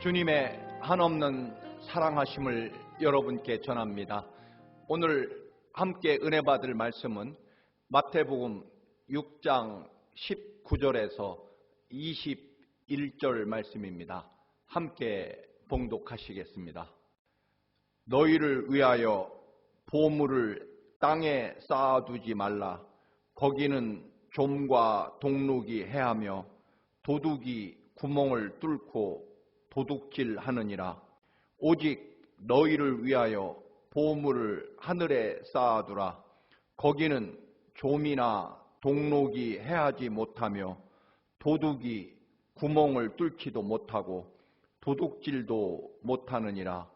주님의 한없는 사랑하심을 여러분께 전합니다. 오늘 함께 은혜 받을 말씀은 마태복음 6장 19절에서 21절 말씀입니다. 함께 봉독하시겠습니다. 너희를 위하여 보물을 땅에 쌓아두지 말라. 거기는 좀과 동룩이 해하며 도둑이 구멍을 뚫고 도둑질하느니라. 오직 너희를 위하여 보물을 하늘에 쌓아두라. 거기는 좀이나 동룩이 해하지 못하며 도둑이 구멍을 뚫지도 못하고 도둑질도 못하느니라.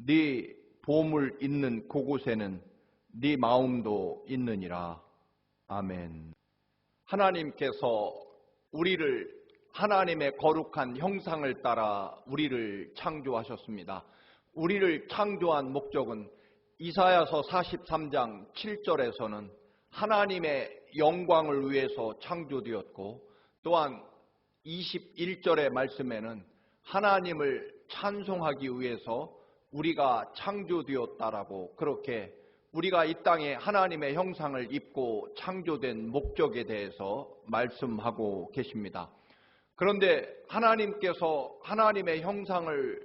네 보물 있는 그곳에는 네 마음도 있느니라. 아멘. 하나님께서 우리를 하나님의 거룩한 형상을 따라 우리를 창조하셨습니다. 우리를 창조한 목적은 이사야서 43장 7절에서는 하나님의 영광을 위해서 창조되었고, 또한 21절의 말씀에는 하나님을 찬송하기 위해서 우리가 창조되었다라고, 그렇게 우리가 이 땅에 하나님의 형상을 입고 창조된 목적에 대해서 말씀하고 계십니다. 그런데 하나님께서 하나님의 형상을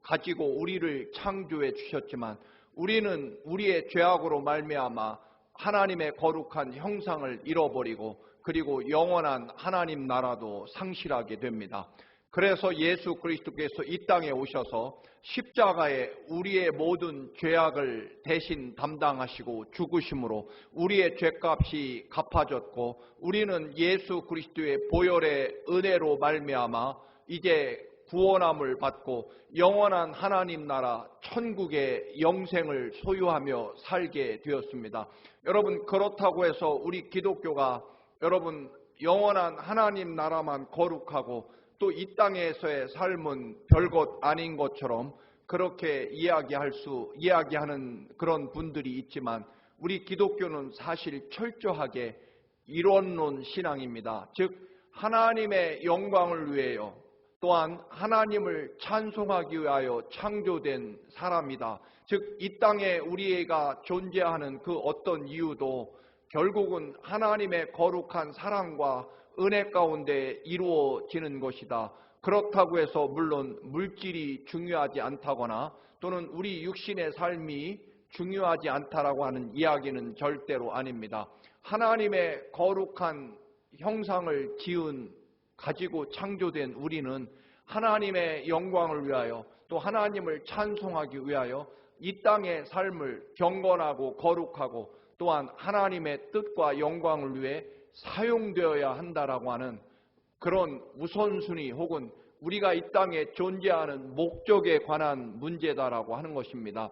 가지고 우리를 창조해 주셨지만 우리는 우리의 죄악으로 말미암아 하나님의 거룩한 형상을 잃어버리고 그리고 영원한 하나님 나라도 상실하게 됩니다. 그래서 예수 그리스도께서 이 땅에 오셔서 십자가에 우리의 모든 죄악을 대신 담당하시고 죽으심으로 우리의 죄값이 갚아졌고, 우리는 예수 그리스도의 보혈의 은혜로 말미암아 이제 구원함을 받고 영원한 하나님 나라 천국의 영생을 소유하며 살게 되었습니다. 여러분, 그렇다고 해서 우리 기독교가 여러분 영원한 하나님 나라만 거룩하고 또 이 땅에서의 삶은 별것 아닌 것처럼 그렇게 이야기하는 그런 분들이 있지만, 우리 기독교는 사실 철저하게 이론론 신앙입니다. 즉 하나님의 영광을 위하여 또한 하나님을 찬송하기 위하여 창조된 사람이다. 즉 이 땅에 우리가 존재하는 그 어떤 이유도 결국은 하나님의 거룩한 사랑과 은혜 가운데 이루어지는 것이다. 그렇다고 해서 물론 물질이 중요하지 않다거나 또는 우리 육신의 삶이 중요하지 않다라고 하는 이야기는 절대로 아닙니다. 하나님의 거룩한 형상을 가지고 창조된 우리는 하나님의 영광을 위하여 또 하나님을 찬송하기 위하여 이 땅의 삶을 경건하고 거룩하고 또한 하나님의 뜻과 영광을 위해 사용되어야 한다라고 하는 그런 우선순위 혹은 우리가 이 땅에 존재하는 목적에 관한 문제다라고 하는 것입니다.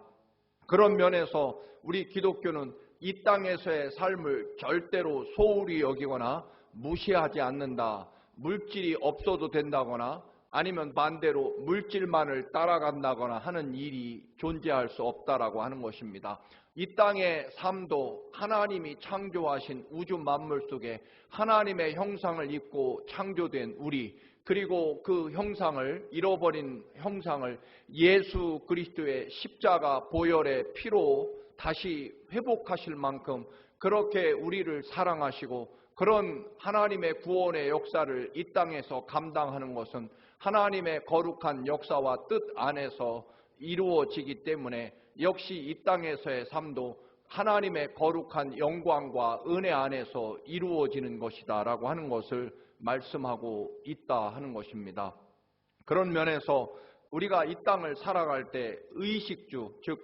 그런 면에서 우리 기독교는 이 땅에서의 삶을 절대로 소홀히 여기거나 무시하지 않는다. 물질이 없어도 된다거나 아니면 반대로 물질만을 따라간다거나 하는 일이 존재할 수 없다라고 하는 것입니다. 이 땅의 삶도 하나님이 창조하신 우주 만물 속에 하나님의 형상을 입고 창조된 우리, 그리고 그 형상을, 잃어버린 형상을 예수 그리스도의 십자가 보혈의 피로 다시 회복하실 만큼 그렇게 우리를 사랑하시고, 그런 하나님의 구원의 역사를 이 땅에서 감당하는 것은 하나님의 거룩한 역사와 뜻 안에서 이루어지기 때문에 역시 이 땅에서의 삶도 하나님의 거룩한 영광과 은혜 안에서 이루어지는 것이다 라고 하는 것을 말씀하고 있다 하는 것입니다. 그런 면에서 우리가 이 땅을 살아갈 때 의식주, 즉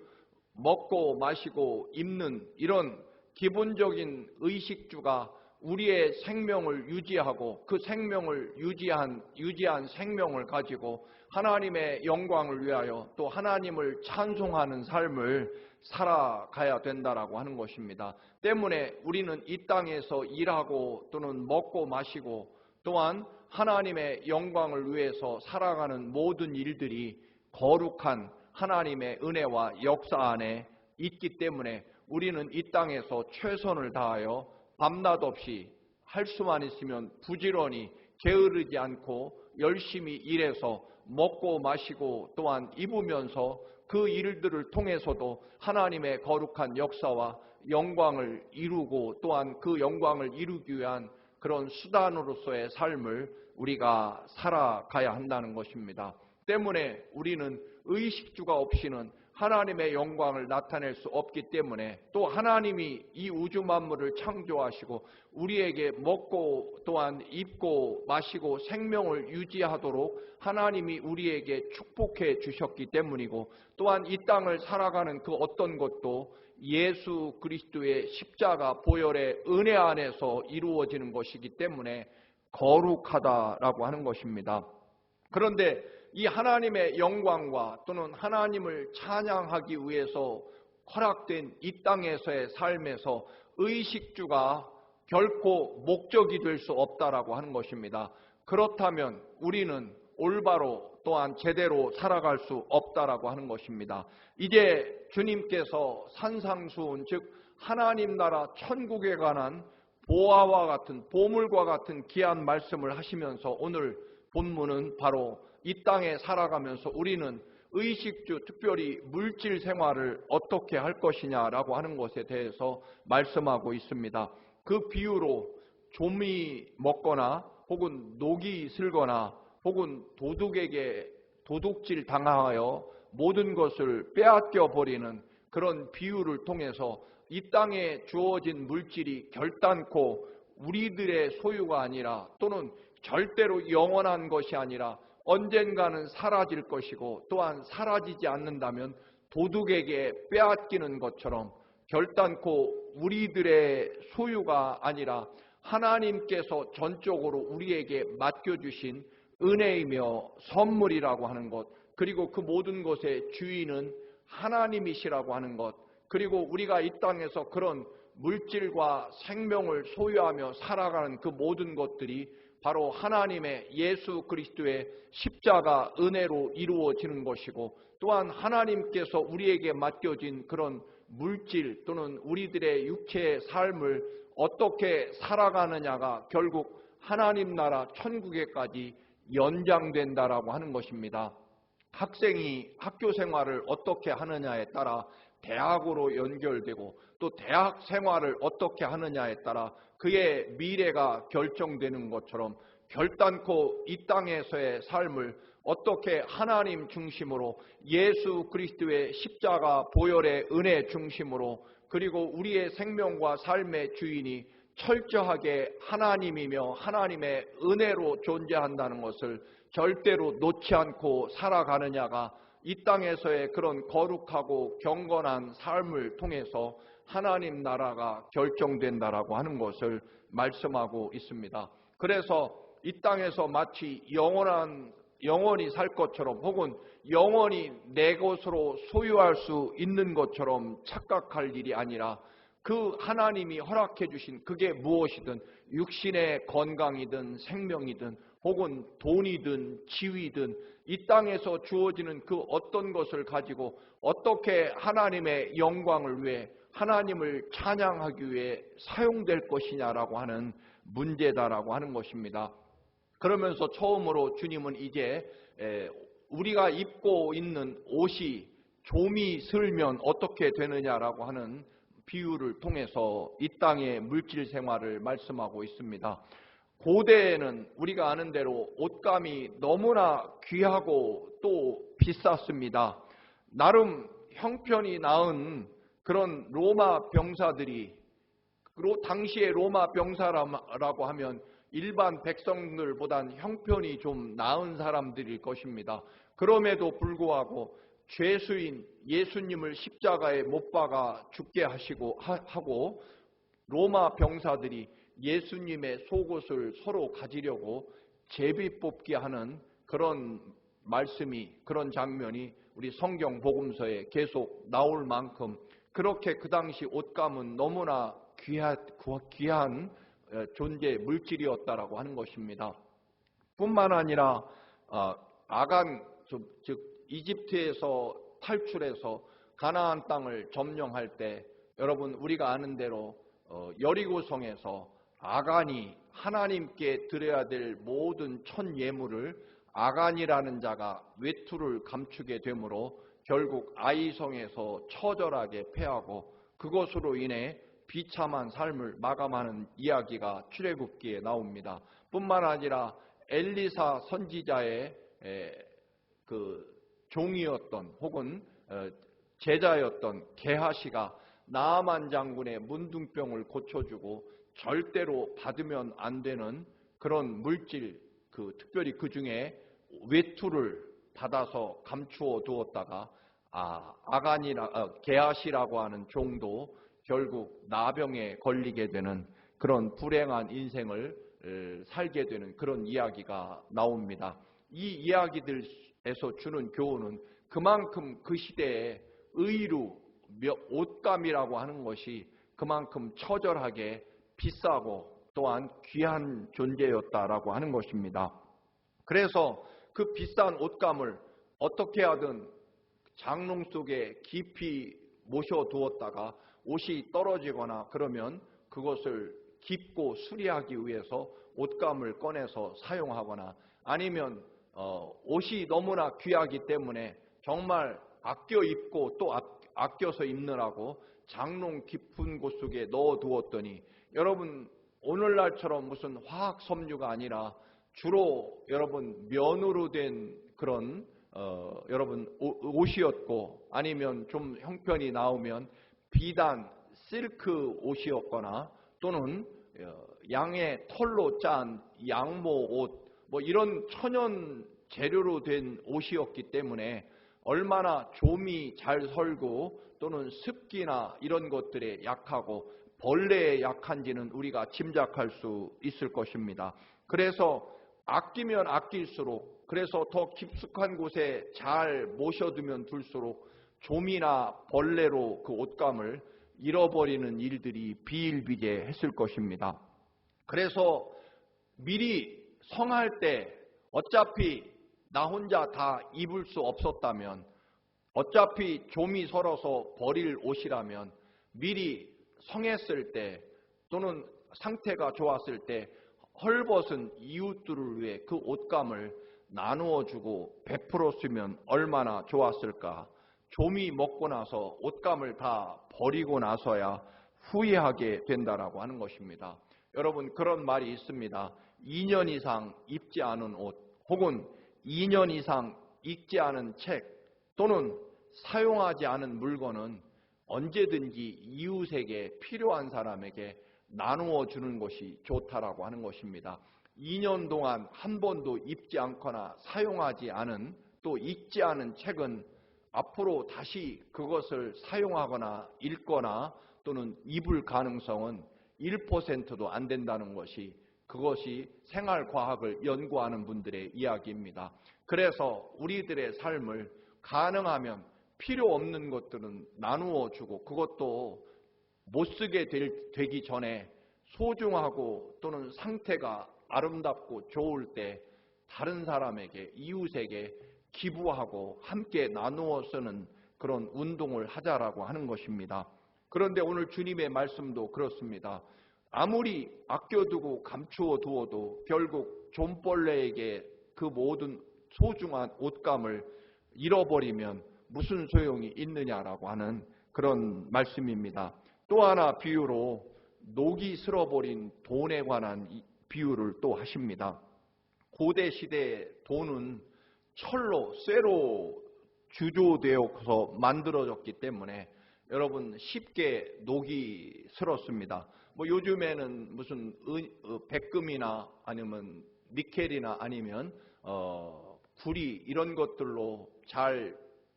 먹고 마시고 입는 이런 기본적인 의식주가 우리의 생명을 유지하고 그 생명을 유지한 생명을 가지고 하나님의 영광을 위하여 또 하나님을 찬송하는 삶을 살아가야 된다라고 하는 것입니다. 때문에 우리는 이 땅에서 일하고 또는 먹고 마시고 또한 하나님의 영광을 위해서 살아가는 모든 일들이 거룩한 하나님의 은혜와 역사 안에 있기 때문에 우리는 이 땅에서 최선을 다하여 밤낮 없이 할 수만 있으면 부지런히 게으르지 않고 열심히 일해서 먹고 마시고 또한 입으면서 그 일들을 통해서도 하나님의 거룩한 역사와 영광을 이루고 또한 그 영광을 이루기 위한 그런 수단으로서의 삶을 우리가 살아가야 한다는 것입니다. 때문에 우리는 의식주가 없이는 하나님의 영광을 나타낼 수 없기 때문에 또 하나님이 이 우주 만물을 창조하시고 우리에게 먹고 또한 입고 마시고 생명을 유지하도록 하나님이 우리에게 축복해 주셨기 때문이고 또한 이 땅을 살아가는 그 어떤 것도 예수 그리스도의 십자가 보혈의 은혜 안에서 이루어지는 것이기 때문에 거룩하다라고 하는 것입니다. 그런데 이 하나님의 영광과 또는 하나님을 찬양하기 위해서 허락된 이 땅에서의 삶에서 의식주가 결코 목적이 될 수 없다라고 하는 것입니다. 그렇다면 우리는 올바로 또한 제대로 살아갈 수 없다라고 하는 것입니다. 이제 주님께서 산상수훈 즉 하나님 나라 천국에 관한 보화와 같은 보물과 같은 귀한 말씀을 하시면서 오늘 본문은 바로 이 땅에 살아가면서 우리는 의식주 특별히 물질 생활을 어떻게 할 것이냐라고 하는 것에 대해서 말씀하고 있습니다. 그 비유로 좀이 먹거나 혹은 녹이 슬거나 혹은 도둑에게 도둑질 당하여 모든 것을 빼앗겨 버리는 그런 비유를 통해서 이 땅에 주어진 물질이 결단코 우리들의 소유가 아니라 또는 절대로 영원한 것이 아니라 언젠가는 사라질 것이고 또한 사라지지 않는다면 도둑에게 빼앗기는 것처럼 결단코 우리들의 소유가 아니라 하나님께서 전적으로 우리에게 맡겨주신 은혜이며 선물이라고 하는 것, 그리고 그 모든 것의 주인은 하나님이시라고 하는 것, 그리고 우리가 이 땅에서 그런 물질과 생명을 소유하며 살아가는 그 모든 것들이 바로 하나님의 예수 그리스도의 십자가 은혜로 이루어지는 것이고 또한 하나님께서 우리에게 맡겨진 그런 물질 또는 우리들의 육체의 삶을 어떻게 살아가느냐가 결국 하나님 나라 천국에까지 연장된다라고 하는 것입니다. 학생이 학교 생활을 어떻게 하느냐에 따라 대학으로 연결되고 또 대학 생활을 어떻게 하느냐에 따라 그의 미래가 결정되는 것처럼 결단코 이 땅에서의 삶을 어떻게 하나님 중심으로 예수 그리스도의 십자가 보혈의 은혜 중심으로 그리고 우리의 생명과 삶의 주인이 철저하게 하나님이며 하나님의 은혜로 존재한다는 것을 절대로 놓지 않고 살아가느냐가 이 땅에서의 그런 거룩하고 경건한 삶을 통해서 하나님 나라가 결정된다라고 하는 것을 말씀하고 있습니다. 그래서 이 땅에서 마치 영원히 살 것처럼 혹은 영원히 내 것으로 소유할 수 있는 것처럼 착각할 일이 아니라 그 하나님이 허락해 주신 그게 무엇이든 육신의 건강이든 생명이든 혹은 돈이든 지위든 이 땅에서 주어지는 그 어떤 것을 가지고 어떻게 하나님의 영광을 위해 하나님을 찬양하기 위해 사용될 것이냐라고 하는 문제다라고 하는 것입니다. 그러면서 처음으로 주님은 이제 우리가 입고 있는 옷이 좀이 슬면 어떻게 되느냐라고 하는 비유를 통해서 이 땅의 물질 생활을 말씀하고 있습니다. 고대에는 우리가 아는 대로 옷감이 너무나 귀하고 또 비쌌습니다. 나름 형편이 나은 그런 로마 병사들이 당시의 로마 병사라고 하면 일반 백성들보단 형편이 좀 나은 사람들일 것입니다. 그럼에도 불구하고 죄수인 예수님을 십자가에 못 박아 죽게 하고 로마 병사들이 예수님의 속옷을 서로 가지려고 제비 뽑기 하는 그런 말씀이 그런 장면이 우리 성경 복음서에 계속 나올 만큼 그렇게 그 당시 옷감은 너무나 귀한 존재 물질이었다라고 하는 것입니다. 뿐만 아니라 아간 즉 이집트에서 탈출해서 가나안 땅을 점령할 때 여러분 우리가 아는 대로 여리고성에서 아간이 하나님께 드려야 될 모든 천 예물을 아간이라는 자가 외투를 감추게 되므로 결국 아이성에서 처절하게 패하고 그것으로 인해 비참한 삶을 마감하는 이야기가 출애굽기에 나옵니다. 뿐만 아니라 엘리사 선지자의 그 종이었던 혹은 제자였던 게하시가 나아만 장군의 문둥병을 고쳐주고 절대로 받으면 안 되는 그런 물질, 특별히 그 중에 외투를 받아서 감추어 두었다가 게하시라고 하는 종도 결국 나병에 걸리게 되는 그런 불행한 인생을 살게 되는 그런 이야기가 나옵니다. 이 이야기들에서 주는 교훈은 그만큼 그 시대에 의류, 옷감이라고 하는 것이 그만큼 처절하게 비싸고 또한 귀한 존재였다라고 하는 것입니다. 그래서 그 비싼 옷감을 어떻게 하든 장롱 속에 깊이 모셔두었다가 옷이 떨어지거나 그러면 그것을 깁고 수리하기 위해서 옷감을 꺼내서 사용하거나 아니면 옷이 너무나 귀하기 때문에 정말 아껴 입고 또 아껴서 입느라고 장롱 깊은 곳 속에 넣어두었더니 여러분 오늘날처럼 무슨 화학 섬유가 아니라 주로 여러분 면으로 된 그런 여러분 옷이었고 아니면 좀 형편이 나오면 비단 실크 옷이었거나 또는 양의 털로 짠 양모 옷 뭐 이런 천연 재료로 된 옷이었기 때문에 얼마나 좀이 잘 설고 또는 습기나 이런 것들에 약하고 벌레에 약한지는 우리가 짐작할 수 있을 것입니다. 그래서 아끼면 아낄수록 그래서 더 깊숙한 곳에 잘 모셔두면 둘수록 좀이나 벌레로 그 옷감을 잃어버리는 일들이 비일비재했을 것입니다. 그래서 미리 성할 때 어차피 나 혼자 다 입을 수 없었다면 어차피 좀이 설어서 버릴 옷이라면 미리 성했을 때 또는 상태가 좋았을 때 헐벗은 이웃들을 위해 그 옷감을 나누어 주고 베풀었으면 얼마나 좋았을까. 좀이 먹고 나서 옷감을 다 버리고 나서야 후회하게 된다라고 하는 것입니다. 여러분 그런 말이 있습니다. 2년 이상 입지 않은 옷 혹은 2년 이상 읽지 않은 책 또는 사용하지 않은 물건은 언제든지 이웃에게 필요한 사람에게 나누어 주는 것이 좋다라고 하는 것입니다. 2년 동안 한 번도 입지 않거나 사용하지 않은 또 읽지 않은 책은 앞으로 다시 그것을 사용하거나 읽거나 또는 입을 가능성은 1%도 안 된다는 것이 그것이 생활과학을 연구하는 분들의 이야기입니다. 그래서 우리들의 삶을 가능하면 필요 없는 것들은 나누어 주고 그것도 못 쓰게 되기 전에 소중하고 또는 상태가 아름답고 좋을 때 다른 사람에게 이웃에게 기부하고 함께 나누어 쓰는 그런 운동을 하자라고 하는 것입니다. 그런데 오늘 주님의 말씀도 그렇습니다. 아무리 아껴두고 감추어 두어도 결국 좀벌레에게 그 모든 소중한 옷감을 잃어버리면 무슨 소용이 있느냐라고 하는 그런 말씀입니다. 또 하나 비유로 녹이 슬어버린 돈에 관한 비유를 또 하십니다. 고대 시대의 돈은 철로, 쇠로 주조되어서 만들어졌기 때문에 여러분 쉽게 녹이 슬었습니다. 뭐 요즘에는 무슨 백금이나 아니면 니켈이나 아니면 구리 이런 것들로 잘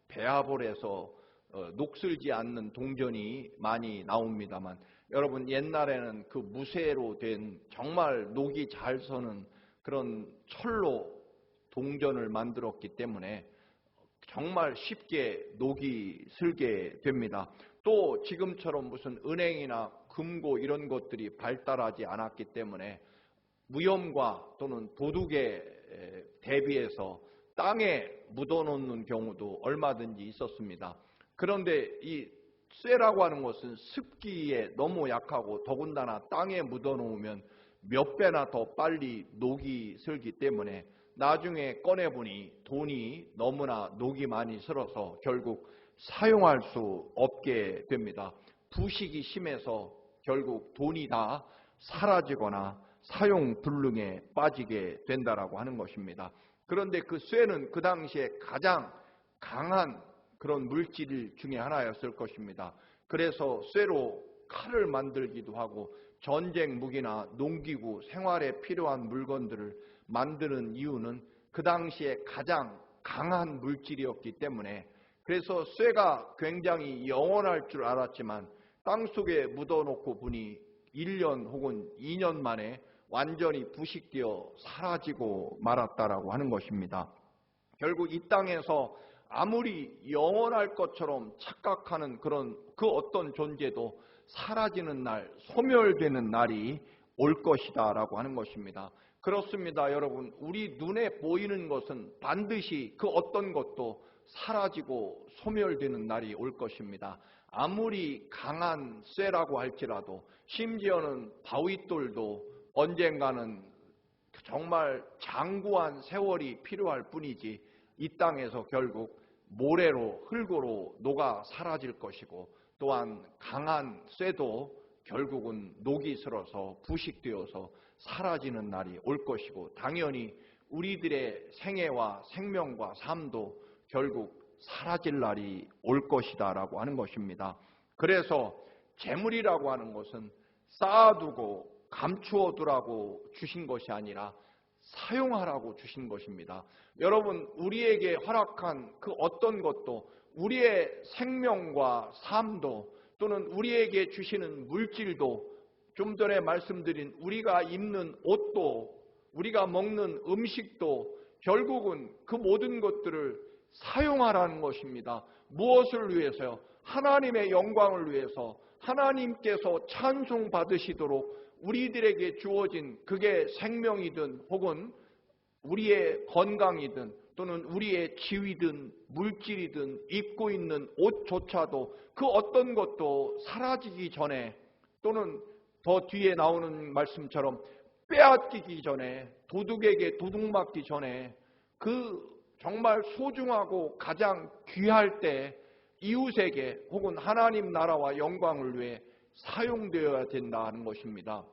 배합을 해서 녹슬지 않는 동전이 많이 나옵니다만 여러분 옛날에는 그 무쇠로 된 정말 녹이 잘 서는 그런 철로 동전을 만들었기 때문에 정말 쉽게 녹이 슬게 됩니다. 또 지금처럼 무슨 은행이나 금고 이런 것들이 발달하지 않았기 때문에 무염과 또는 도둑에 대비해서 땅에 묻어놓는 경우도 얼마든지 있었습니다. 그런데 이 쇠라고 하는 것은 습기에 너무 약하고 더군다나 땅에 묻어놓으면 몇 배나 더 빨리 녹이 슬기 때문에 나중에 꺼내보니 돈이 너무나 녹이 많이 슬어서 결국 사용할 수 없게 됩니다. 부식이 심해서 결국 돈이 다 사라지거나 사용불능에 빠지게 된다라고 하는 것입니다. 그런데 그 쇠는 그 당시에 가장 강한 그런 물질 중에 하나였을 것입니다. 그래서 쇠로 칼을 만들기도 하고 전쟁 무기나 농기구, 생활에 필요한 물건들을 만드는 이유는 그 당시에 가장 강한 물질이었기 때문에, 그래서 쇠가 굉장히 영원할 줄 알았지만 땅속에 묻어놓고 보니 1년 혹은 2년 만에 완전히 부식되어 사라지고 말았다라고 하는 것입니다. 결국 이 땅에서 아무리 영원할 것처럼 착각하는 그런 그 어떤 존재도 사라지는 날, 소멸되는 날이 올 것이다 라고 하는 것입니다. 그렇습니다, 여러분. 우리 눈에 보이는 것은 반드시 그 어떤 것도 사라지고 소멸되는 날이 올 것입니다. 아무리 강한 쇠라고 할지라도, 심지어는 바위돌도 언젠가는 정말 장구한 세월이 필요할 뿐이지 이 땅에서 결국 모래로, 흙으로 녹아 사라질 것이고, 또한 강한 쇠도 결국은 녹이 슬어서 부식되어서 사라지는 날이 올 것이고, 당연히 우리들의 생애와 생명과 삶도 결국 사라질 날이 올 것이다 라고 하는 것입니다. 그래서 재물이라고 하는 것은 쌓아두고 감추어 두라고 주신 것이 아니라 사용하라고 주신 것입니다. 여러분, 우리에게 허락한 그 어떤 것도, 우리의 생명과 삶도, 또는 우리에게 주시는 물질도, 좀 전에 말씀드린 우리가 입는 옷도, 우리가 먹는 음식도 결국은 그 모든 것들을 사용하라는 것입니다. 무엇을 위해서요? 하나님의 영광을 위해서, 하나님께서 찬송 받으시도록 우리들에게 주어진, 그게 생명이든 혹은 우리의 건강이든 또는 우리의 지위든 물질이든 입고 있는 옷조차도 그 어떤 것도 사라지기 전에, 또는 더 뒤에 나오는 말씀처럼 빼앗기기 전에, 도둑에게 도둑 맞기 전에, 그 정말 소중하고 가장 귀할 때 이웃에게 혹은 하나님 나라와 영광을 위해 사용되어야 된다는 것입니다.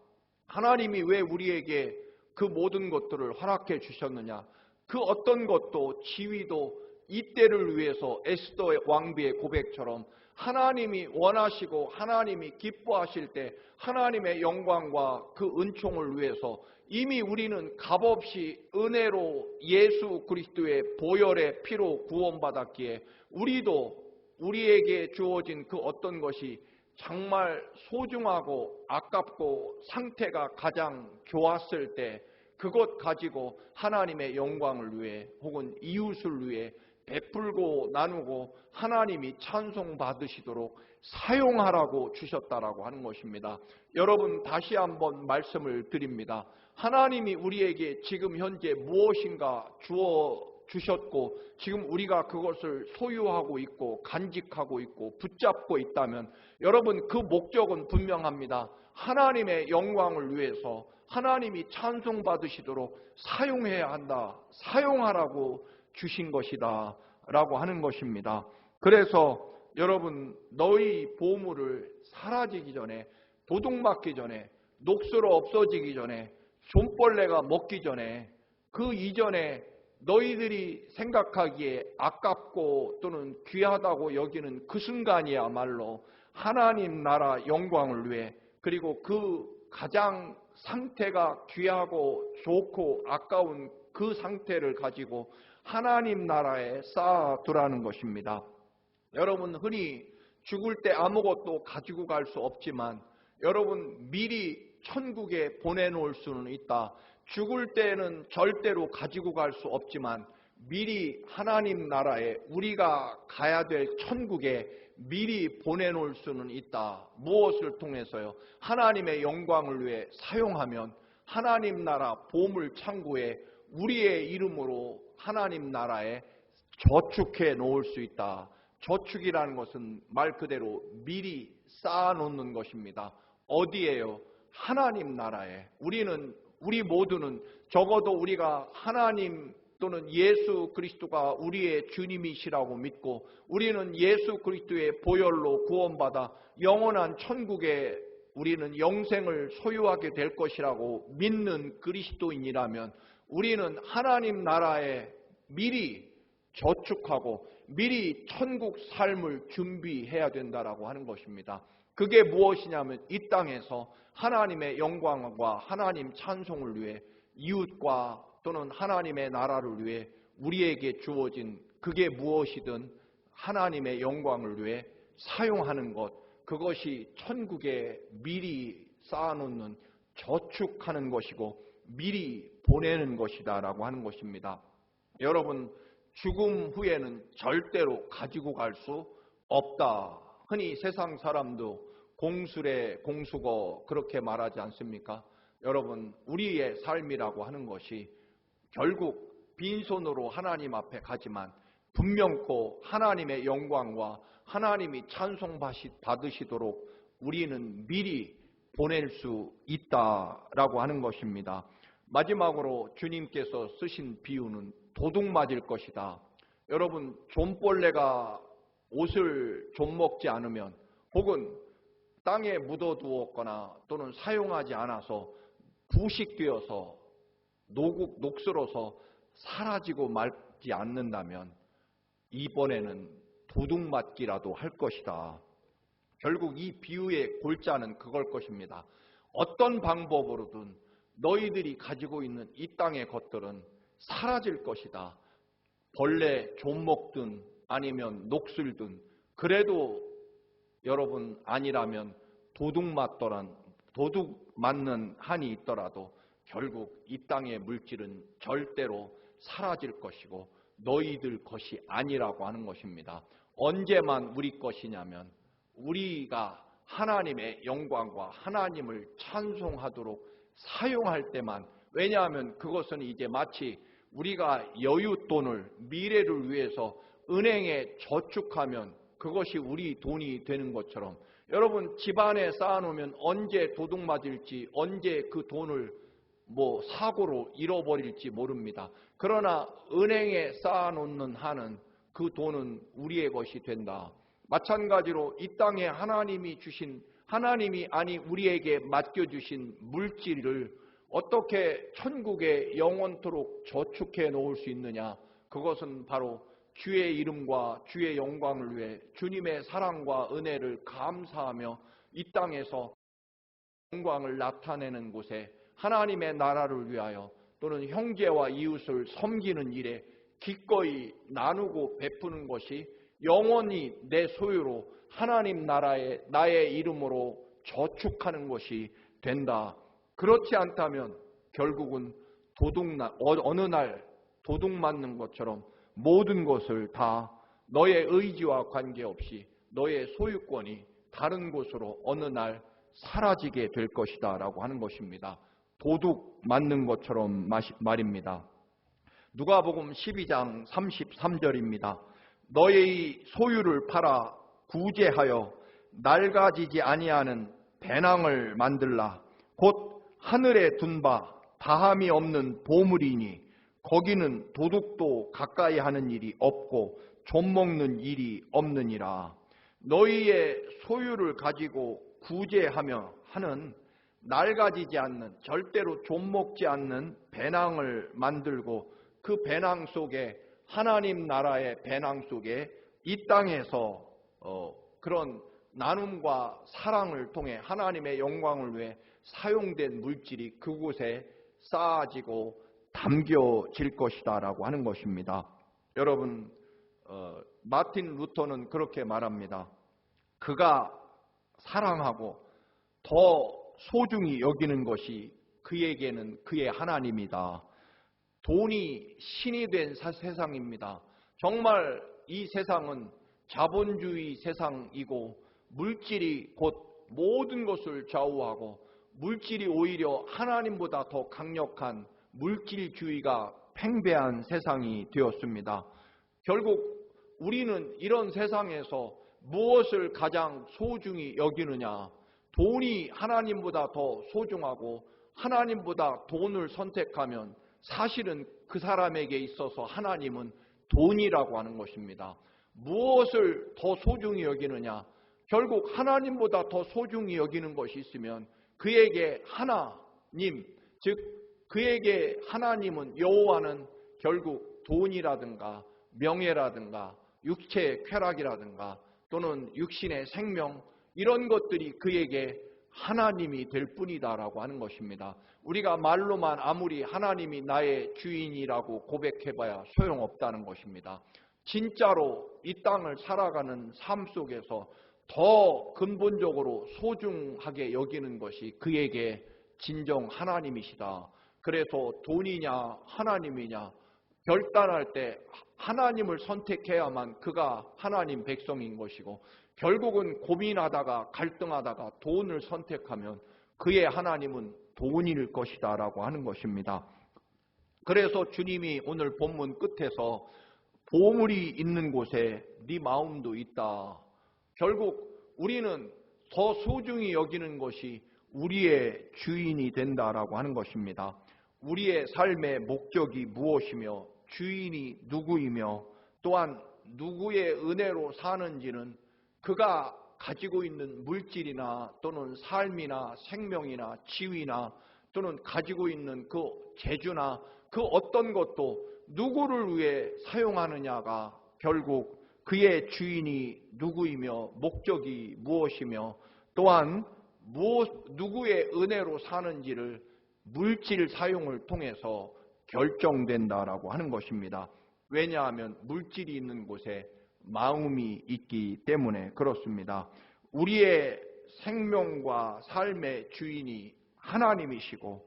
하나님이 왜 우리에게 그 모든 것들을 허락해 주셨느냐? 그 어떤 것도, 지위도 이때를 위해서 에스더 왕비의 고백처럼 하나님이 원하시고 하나님이 기뻐하실 때 하나님의 영광과 그 은총을 위해서 이미 우리는 값없이 은혜로 예수 그리스도의 보혈의 피로 구원받았기에, 우리도 우리에게 주어진 그 어떤 것이 정말 소중하고 아깝고 상태가 가장 좋았을 때 그것 가지고 하나님의 영광을 위해 혹은 이웃을 위해 베풀고 나누고 하나님이 찬송 받으시도록 사용하라고 주셨다라고 하는 것입니다. 여러분, 다시 한번 말씀을 드립니다. 하나님이 우리에게 지금 현재 무엇인가 주어 주셨고 지금 우리가 그것을 소유하고 있고 간직하고 있고 붙잡고 있다면, 여러분, 그 목적은 분명합니다. 하나님의 영광을 위해서 하나님이 찬송 받으시도록 사용해야 한다, 사용하라고 주신 것이다 라고 하는 것입니다. 그래서 여러분, 너희 보물을 사라지기 전에, 도둑맞기 전에, 녹슬어 없어지기 전에, 좀벌레가 먹기 전에, 그 이전에 너희들이 생각하기에 아깝고 또는 귀하다고 여기는 그 순간이야말로 하나님 나라 영광을 위해, 그리고 그 가장 상태가 귀하고 좋고 아까운 그 상태를 가지고 하나님 나라에 쌓아두라는 것입니다. 여러분, 흔히 죽을 때 아무것도 가지고 갈 수 없지만 여러분, 미리 천국에 보내놓을 수는 있다. 죽을 때는 절대로 가지고 갈 수 없지만 미리 하나님 나라에, 우리가 가야 될 천국에 미리 보내놓을 수는 있다. 무엇을 통해서요? 하나님의 영광을 위해 사용하면 하나님 나라 보물 창고에 우리의 이름으로 하나님 나라에 저축해 놓을 수 있다. 저축이라는 것은 말 그대로 미리 쌓아놓는 것입니다. 어디에요? 하나님 나라에. 우리는 우리 모두는 적어도 우리가 하나님 또는 예수 그리스도가 우리의 주님이시라고 믿고 우리는 예수 그리스도의 보혈로 구원받아 영원한 천국에 우리는 영생을 소유하게 될 것이라고 믿는 그리스도인이라면 우리는 하나님 나라에 미리 저축하고 미리 천국 삶을 준비해야 된다라고 하는 것입니다. 그게 무엇이냐면 이 땅에서 하나님의 영광과 하나님 찬송을 위해 이웃과 또는 하나님의 나라를 위해 우리에게 주어진 그게 무엇이든 하나님의 영광을 위해 사용하는 것, 그것이 천국에 미리 쌓아놓는 저축하는 것이고 미리 보내는 것이다 라고 하는 것입니다. 여러분, 죽음 후에는 절대로 가지고 갈 수 없다. 흔히 세상 사람도 공수래 공수거 그렇게 말하지 않습니까? 여러분, 우리의 삶이라고 하는 것이 결국 빈손으로 하나님 앞에 가지만 분명코 하나님의 영광과 하나님이 찬송 받으시도록 우리는 미리 보낼 수 있다라고 하는 것입니다. 마지막으로 주님께서 쓰신 비유는 도둑 맞을 것이다. 여러분, 좀벌레가 옷을 좀 먹지 않으면 혹은 땅에 묻어두었거나 또는 사용하지 않아서 부식되어서 녹슬어서 사라지고 말지 않는다면 이번에는 도둑 맞기라도 할 것이다. 결국 이 비유의 골자는 그걸 것입니다. 어떤 방법으로든 너희들이 가지고 있는 이 땅의 것들은 사라질 것이다. 벌레 좀 먹든 아니면 녹슬든 그래도 여러분 아니라면 도둑 맞는 한이 있더라도 결국 이 땅의 물질은 절대로 사라질 것이고 너희들 것이 아니라고 하는 것입니다. 언제만 우리 것이냐면 우리가 하나님의 영광과 하나님을 찬송하도록 사용할 때만. 왜냐하면 그것은 이제 마치 우리가 여윳돈을 미래를 위해서 은행에 저축하면 그것이 우리 돈이 되는 것처럼 여러분 집안에 쌓아놓으면 언제 도둑 맞을지 언제 그 돈을 사고로 잃어버릴지 모릅니다. 그러나 은행에 쌓아놓는 한은 그 돈은 우리의 것이 된다. 마찬가지로 이 땅에 하나님이 우리에게 맡겨주신 물질을 어떻게 천국에 영원토록 저축해 놓을 수 있느냐? 그것은 바로 주의 이름과 주의 영광을 위해 주님의 사랑과 은혜를 감사하며 이 땅에서 영광을 나타내는 곳에 하나님의 나라를 위하여 또는 형제와 이웃을 섬기는 일에 기꺼이 나누고 베푸는 것이 영원히 내 소유로 하나님 나라에 나의 이름으로 저축하는 것이 된다. 그렇지 않다면 결국은 어느 날 도둑 맞는 것처럼 모든 것을 다 너의 의지와 관계없이 너의 소유권이 다른 곳으로 어느 날 사라지게 될 것이다 라고 하는 것입니다. 도둑 맞는 것처럼 말입니다. 누가복음 12장 33절입니다. 너의 소유를 팔아 구제하여 낡아지지 아니하는 배낭을 만들라. 곧 하늘에 둔 바 다함이 없는 보물이니 거기는 도둑도 가까이 하는 일이 없고 좀 먹는 일이 없느니라. 너희의 소유를 가지고 구제하며 하는 낡아지지 않는 절대로 좀 먹지 않는 배낭을 만들고 그 배낭 속에 하나님 나라의 배낭 속에 이 땅에서 그런 나눔과 사랑을 통해 하나님의 영광을 위해 사용된 물질이 그곳에 쌓아지고 담겨질 것이다 라고 하는 것입니다. 여러분, 마틴 루터는 그렇게 말합니다. 그가 사랑하고 더 소중히 여기는 것이 그에게는 그의 하나님이다. 돈이 신이 된 세상입니다. 정말 이 세상은 자본주의 세상이고 물질이 곧 모든 것을 좌우하고 물질이 오히려 하나님보다 더 강력한 물질주의가 팽배한 세상이 되었습니다. 결국 우리는 이런 세상에서 무엇을 가장 소중히 여기느냐? 돈이 하나님보다 더 소중하고 하나님보다 돈을 선택하면 사실은 그 사람에게 있어서 하나님은 돈이라고 하는 것입니다. 무엇을 더 소중히 여기느냐? 결국 하나님보다 더 소중히 여기는 것이 있으면 그에게 하나님, 즉 그에게 하나님은, 여호와는 결국 돈이라든가 명예라든가 육체의 쾌락이라든가 또는 육신의 생명, 이런 것들이 그에게 하나님이 될 뿐이다라고 하는 것입니다. 우리가 말로만 아무리 하나님이 나의 주인이라고 고백해봐야 소용없다는 것입니다. 진짜로 이 땅을 살아가는 삶 속에서 더 근본적으로 소중하게 여기는 것이 그에게 진정 하나님이시다. 그래서 돈이냐 하나님이냐 결단할 때 하나님을 선택해야만 그가 하나님 백성인 것이고, 결국은 고민하다가 갈등하다가 돈을 선택하면 그의 하나님은 돈일 것이다 라고 하는 것입니다. 그래서 주님이 오늘 본문 끝에서 보물이 있는 곳에 네 마음도 있다. 결국 우리는 더 소중히 여기는 것이 우리의 주인이 된다라고 하는 것입니다. 우리의 삶의 목적이 무엇이며 주인이 누구이며 또한 누구의 은혜로 사는지는 그가 가지고 있는 물질이나 또는 삶이나 생명이나 지위나 또는 가지고 있는 그 재주나 그 어떤 것도 누구를 위해 사용하느냐가 결국 그의 주인이 누구이며 목적이 무엇이며 또한 누구의 은혜로 사는지를 물질 사용을 통해서 결정된다라고 하는 것입니다. 왜냐하면 물질이 있는 곳에 마음이 있기 때문에 그렇습니다. 우리의 생명과 삶의 주인이 하나님이시고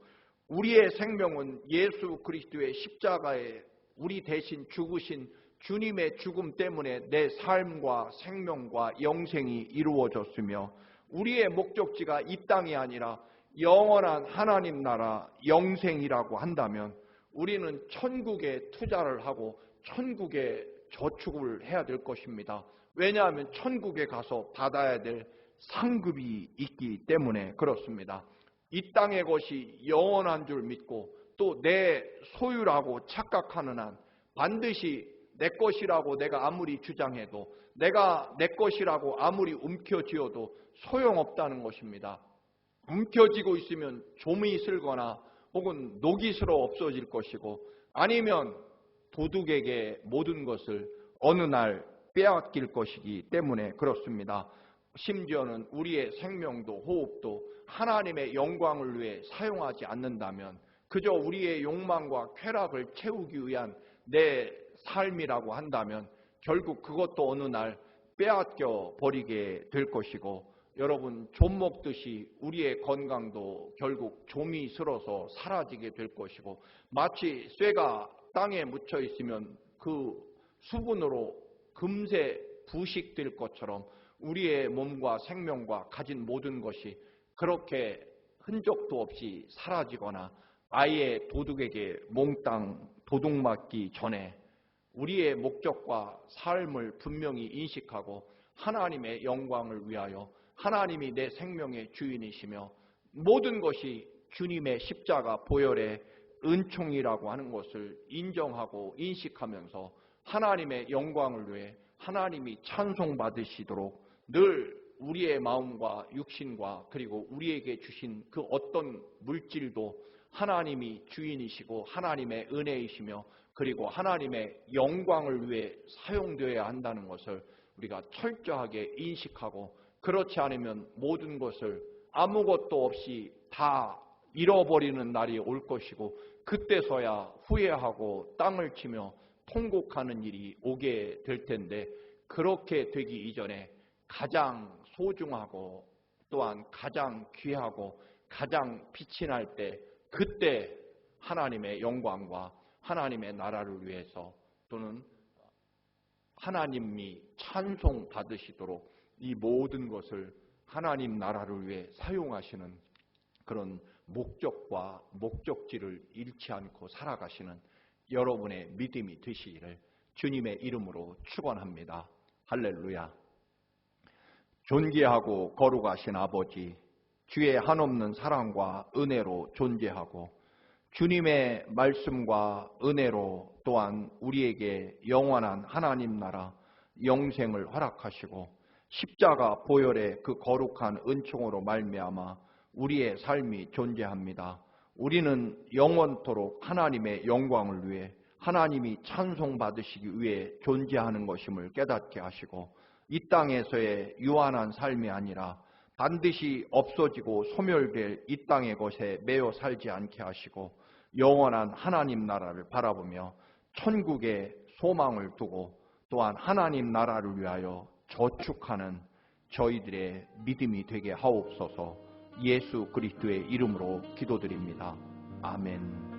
우리의 생명은 예수 그리스도의 십자가에 우리 대신 죽으신 주님의 죽음 때문에 내 삶과 생명과 영생이 이루어졌으며, 우리의 목적지가 이 땅이 아니라 영원한 하나님 나라 영생이라고 한다면 우리는 천국에 투자를 하고 천국에 저축을 해야 될 것입니다. 왜냐하면 천국에 가서 받아야 될 상급이 있기 때문에 그렇습니다. 이 땅의 것이 영원한 줄 믿고 또 내 소유라고 착각하는 한 반드시 내 것이라고 내가 아무리 주장해도, 내가 내 것이라고 아무리 움켜쥐어도 소용없다는 것입니다. 움켜쥐고 있으면 좀이 슬거나 혹은 녹이 슬어 없어질 것이고, 아니면 도둑에게 모든 것을 어느 날 빼앗길 것이기 때문에 그렇습니다. 심지어는 우리의 생명도 호흡도 하나님의 영광을 위해 사용하지 않는다면 그저 우리의 욕망과 쾌락을 채우기 위한 내 삶이라고 한다면 결국 그것도 어느 날 빼앗겨 버리게 될 것이고, 여러분 좀 먹듯이 우리의 건강도 결국 좀이 슬어서 사라지게 될 것이고, 마치 쇠가 땅에 묻혀 있으면 그 수분으로 금세 부식될 것처럼 우리의 몸과 생명과 가진 모든 것이 그렇게 흔적도 없이 사라지거나 아예 도둑에게 몽땅 도둑맞기 전에 우리의 목적과 삶을 분명히 인식하고 하나님의 영광을 위하여 하나님이 내 생명의 주인이시며 모든 것이 주님의 십자가 보혈의 은총이라고 하는 것을 인정하고 인식하면서 하나님의 영광을 위해 하나님이 찬송받으시도록 늘 우리의 마음과 육신과 그리고 우리에게 주신 그 어떤 물질도 하나님이 주인이시고 하나님의 은혜이시며 그리고 하나님의 영광을 위해 사용되어야 한다는 것을 우리가 철저하게 인식하고, 그렇지 않으면 모든 것을 아무것도 없이 다 잃어버리는 날이 올 것이고 그때서야 후회하고 땅을 치며 통곡하는 일이 오게 될 텐데, 그렇게 되기 이전에 가장 소중하고 또한 가장 귀하고 가장 빛이 날 때 그때 하나님의 영광과 하나님의 나라를 위해서 또는 하나님이 찬송 받으시도록 이 모든 것을 하나님 나라를 위해 사용하시는 그런 목적과 목적지를 잃지 않고 살아가시는 여러분의 믿음이 되시기를 주님의 이름으로 축원합니다. 할렐루야. 존귀하고 거룩하신 아버지, 주의 한없는 사랑과 은혜로 존재하고 주님의 말씀과 은혜로 또한 우리에게 영원한 하나님 나라 영생을 허락하시고 십자가 보혈의 그 거룩한 은총으로 말미암아 우리의 삶이 존재합니다. 우리는 영원토록 하나님의 영광을 위해 하나님이 찬송받으시기 위해 존재하는 것임을 깨닫게 하시고 이 땅에서의 유한한 삶이 아니라 반드시 없어지고 소멸될 이 땅의 것에 매여 살지 않게 하시고 영원한 하나님 나라를 바라보며 천국의 소망을 두고 또한 하나님 나라를 위하여 저축하는 저희들의 믿음이 되게 하옵소서. 예수 그리스도의 이름으로 기도드립니다. 아멘.